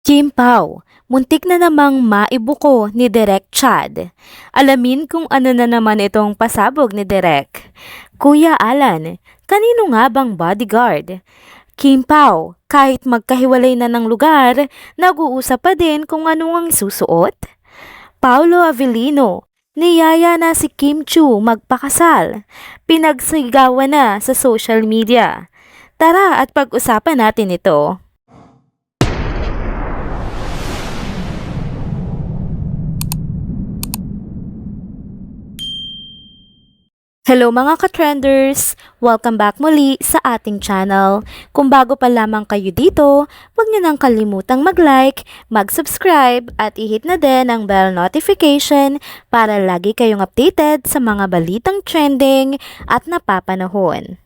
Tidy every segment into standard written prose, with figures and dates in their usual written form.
Kim Pao, muntik na namang maibuko ni Direk Chad. Alamin kung ano na naman itong pasabog ni Direk. Kuya Alan, kanino nga bang bodyguard? Kim Pao, kahit magkahiwalay na ng lugar, nag-uusap pa din kung ano ang susuot? Paulo Avellino, niyaya na si Kim Chu magpakasal. Pinagsigawan na sa social media. Tara at pag-usapan natin ito. Hello mga ka-trenders! Welcome back muli sa ating channel. Kung bago pa lamang kayo dito, huwag niyo nang kalimutang mag-like, mag-subscribe at i-hit na din ang bell notification para lagi kayong updated sa mga balitang trending at napapanahon.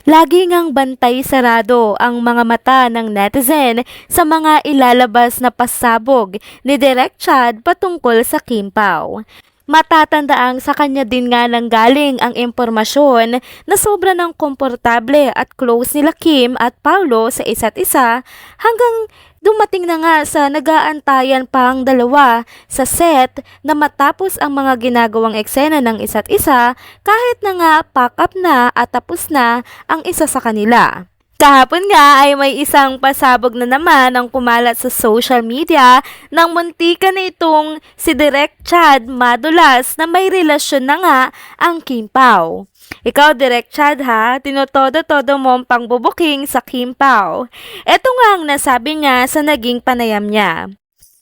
Lagi ngang bantay sarado ang mga mata ng netizen sa mga ilalabas na pasabog ni Direk Chad patungkol sa Kim Pao. Matatandaang sa kanya din nga nanggaling ang impormasyon na sobra ng komportable at close nila Kim at Paulo sa isa't isa hanggang dumating na nga sa nag-aantayan pang dalawa sa set na matapos ang mga ginagawang eksena ng isa't isa kahit na nga pack up na at tapos na ang isa sa kanila. Kahapon nga ay may isang pasabog na naman ang kumalat sa social media nang muntika na itong si Direk Chad madulas na may relasyon na nga ang Kim Pao. Ikaw Direk Chad ha, tinotodo-todo mo ang pangbubuking sa Kim Pao. Ito nga ang nasabi niya sa naging panayam niya.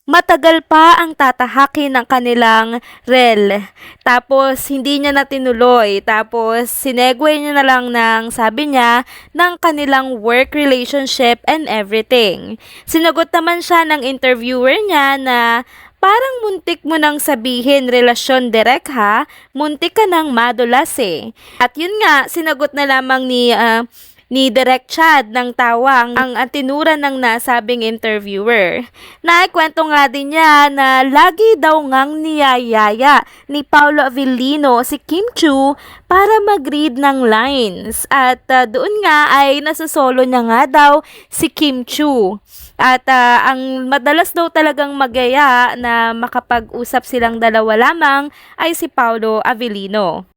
Matagal pa ang tatahakin ng kanilang rel. Tapos, hindi niya na tinuloy. Tapos, sinegway niya na lang ng, sabi niya, ng kanilang work relationship and everything. Sinagot naman siya ng interviewer niya na, parang muntik mo nang sabihin relasyon Direk ha, muntik ka nang madulas eh. At yun nga, sinagot na lamang ni Direk Chad ng tawang ang atinuran ng nasabing interviewer. Naikwento nga din niya na lagi daw ngang niyayaya ni Paulo Avellino si Kim Chu para mag-read ng lines at doon nga ay nasasolo niya nga daw si Kim Chu. At ang madalas daw talagang magaya na makapag-usap silang dalawa lamang ay si Paulo Avellino.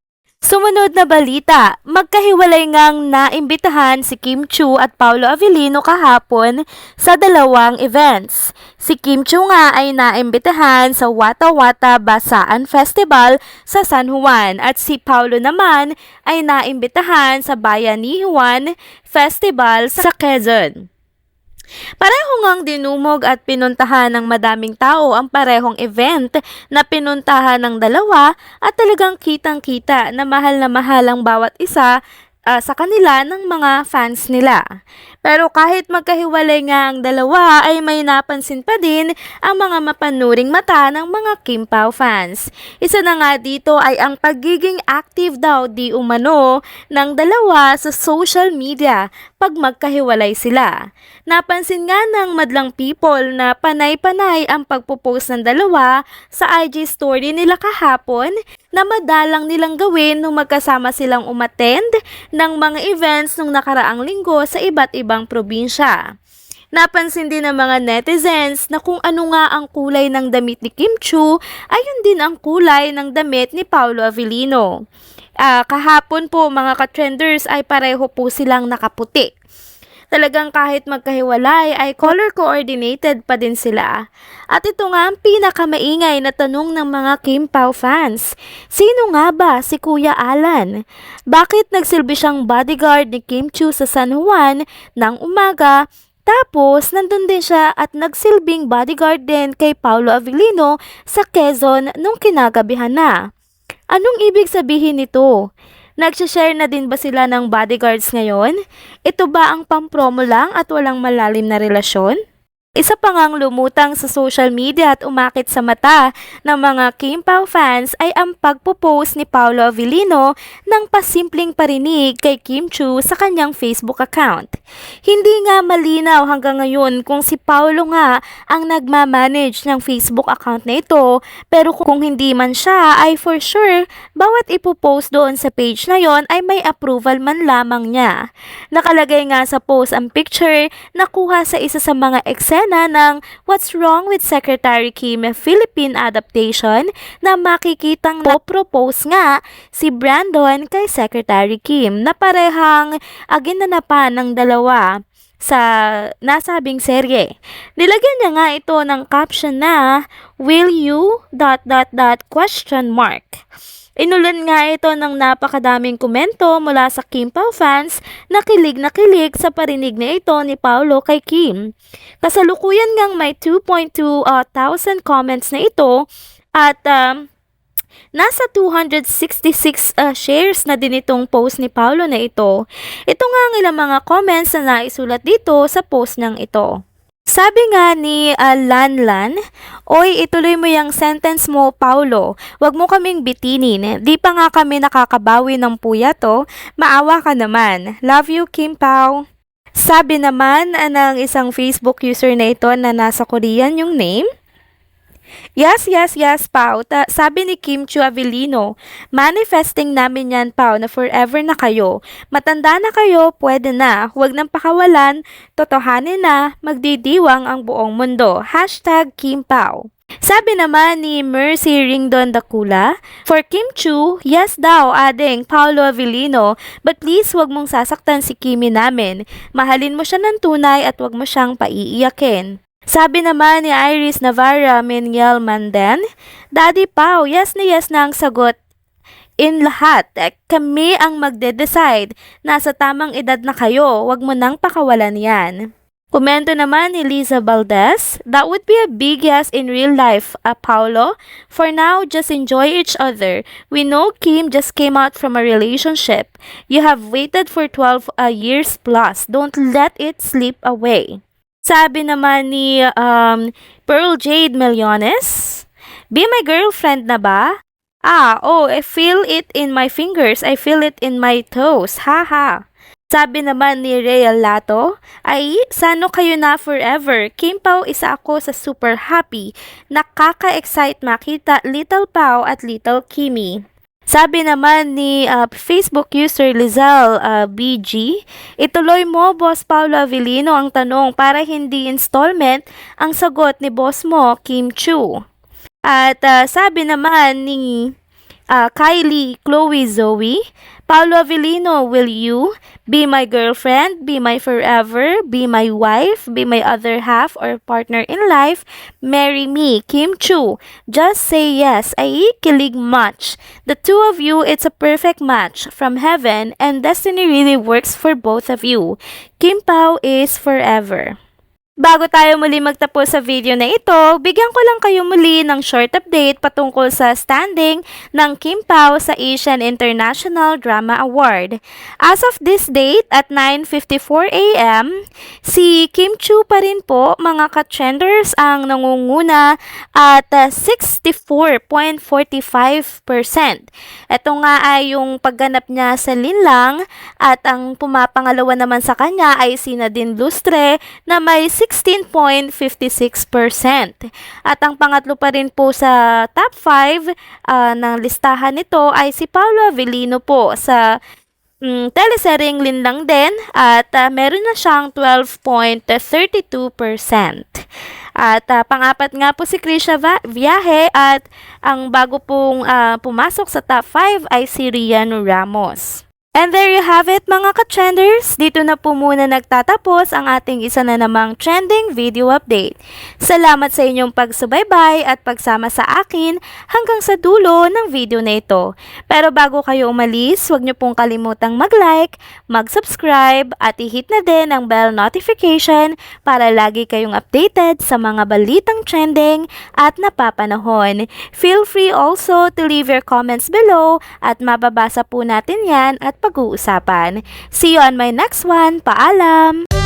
Sumunod na balita, magkahiwalay ngang naimbitahan si Kim Chu at Paulo Avellino kahapon sa dalawang events. Si Kim Chu nga ay naimbitahan sa Wata Wata Basaan Festival sa San Juan at si Paulo naman ay naimbitahan sa Bayan ni Juan Festival sa Quezon. Pareho ngang dinumog at pinuntahan ng madaming tao ang parehong event na pinuntahan ng dalawa at talagang kitang-kita na mahal ang bawat isa sa kanila ng mga fans nila. Pero kahit magkahiwalay nga ang dalawa ay may napansin pa din ang mga mapanuring mata ng mga Kim Pao fans. Isa na nga dito ay ang pagiging active daw di umano ng dalawa sa social media pag magkahiwalay sila. Napansin nga ng madlang people na panay-panay ang pagpo-post ng dalawa sa IG story nila kahapon na madalang nilang gawin nung magkasama silang umattend ng mga events nung nakaraang linggo sa iba't ibang probinsya. Napansin din ng mga netizens na kung ano nga ang kulay ng damit ni Kim Chu, ayun din ang kulay ng damit ni Paulo Avellino. Kahapon po mga ka-trenders ay pareho po silang nakaputi. Talagang kahit magkahiwalay ay color coordinated pa din sila. At ito nga ang pinakamaingay na tanong ng mga Kim Pao fans. Sino nga ba si Kuya Alan? Bakit nagsilbi siyang bodyguard ni Kim Chu sa San Juan ng umaga? Tapos, nandun din siya at nagsilbing bodyguard din kay Paulo Avellino sa Quezon nung kinagabihan na. Anong ibig sabihin nito? Nagsishare na din ba sila ng bodyguards ngayon? Ito ba ang pampromo lang at walang malalim na relasyon? Isa pa ngang lumutang sa social media at umakit sa mata ng mga Kim Pao fans ay ang pagpo-post ni Paulo Avellino ng pasimpleng parinig kay Kim Chu sa kanyang Facebook account. Hindi nga malinaw hanggang ngayon kung si Paulo nga ang nagmamanage ng Facebook account na ito, pero kung hindi man siya ay for sure bawat ipopost doon sa page na yon ay may approval man lamang niya. Nakalagay nga sa post ang picture na kuha sa isa sa mga eksena eksena ng What's Wrong with Secretary Kim Philippine adaptation na makikitang propose nga si Brandon kay Secretary Kim na parehang ginanapan ng dalawa sa nasabing serye. Nilagyan niya nga ito ng caption na Will you ... question mark. Inulan nga ito ng napakadaming komento mula sa Kim Pao fans na kilig sa parinig na ito ni Paolo kay Kim. Kasalukuyan ngang may 2.2 thousand comments na ito at nasa 266 shares na din itong post ni Paolo na ito. Ito nga ang ilang mga comments na naisulat dito sa post ng ito. Sabi nga ni Lanlan, Oy, ituloy mo yung sentence mo, Paulo. Huwag mo kaming bitinin. Di pa nga kami nakakabawi ng puya to. Maawa ka naman. Love you, Kim Pao. Sabi naman ng isang Facebook user na ito na nasa Korean yung name. Yes, Pao. Sabi ni Kim Chu Avellino, manifesting namin yan, Pao, na forever na kayo. Matanda na kayo, pwede na. Huwag nang pakawalan, totohanin na, magdidiwang ang buong mundo. Hashtag Kim Pao. Sabi naman ni Mercy Ringdon Dakula, for Kim Chu, yes daw, ading Paolo Avellino, but please wag mong sasaktan si Kimi namin. Mahalin mo siya ng tunay at wag mo siyang paiiyakin. Sabi naman ni Iris Navarra Meniel Manden, Daddy Pao, yes na ang sagot in lahat. Kami ang magde-decide. Nasa tamang edad na kayo, wag mo nang pakawalan yan. Komento naman ni Liza Valdez, that would be a big yes in real life, Paolo. For now, just enjoy each other. We know Kim just came out from a relationship. You have waited for 12 years plus. Don't let it slip away. Sabi naman ni Pearl Jade Millones, be my girlfriend na ba? I feel it in my fingers. I feel it in my toes. Haha. Sabi naman ni Rhea Lato, ay, sano kayo na forever. Kim Pao, isa ako sa super happy. Nakaka-excite makita Little Pao at Little Kimi. Sabi naman ni Facebook user Lizelle BG, ituloy mo, Boss Paolo Avellino, ang tanong para hindi installment ang sagot ni boss mo, Kim Chu. At sabi naman ni Kylie Chloe Zoe, Paolo Avellino, will you be my girlfriend, be my forever, be my wife, be my other half or partner in life, marry me, Kim Chu. Just say yes. Ay, kilig much. The two of you, it's a perfect match from heaven and destiny really works for both of you. Kim Pao is forever. Bago tayo muli magtapos sa video na ito, bigyan ko lang kayo muli ng short update patungkol sa standing ng Kim Pao sa Asian International Drama Award. As of this date at 9:54 AM, si Kim Chu pa rin po mga ka-trenders ang nangunguna at 64.45%. Ito nga ay yung pagganap niya sa linlang at ang pumapangalawa naman sa kanya ay si Nadine Lustre na may 16.56%. At ang pangatlo pa rin po sa top 5 ng listahan nito ay si Paolo Avellino po sa teleseryeng Linlang din at meron na siyang 12.32%. At pang-apat nga po si Krisha Viaje at ang bago pong pumasok sa top 5 ay si Rian Ramos. And there you have it mga ka-trenders, dito na po muna nagtatapos ang ating isa na namang trending video update. Salamat sa inyong pagsubaybay at pagsama sa akin hanggang sa dulo ng video na ito. Pero bago kayo umalis, huwag niyo pong kalimutang mag-like, mag-subscribe at i-hit na din ang bell notification para lagi kayong updated sa mga balitang trending at napapanahon. Feel free also to leave your comments below at mababasa po natin yan at pag-uusapan. See you on my next one. Paalam!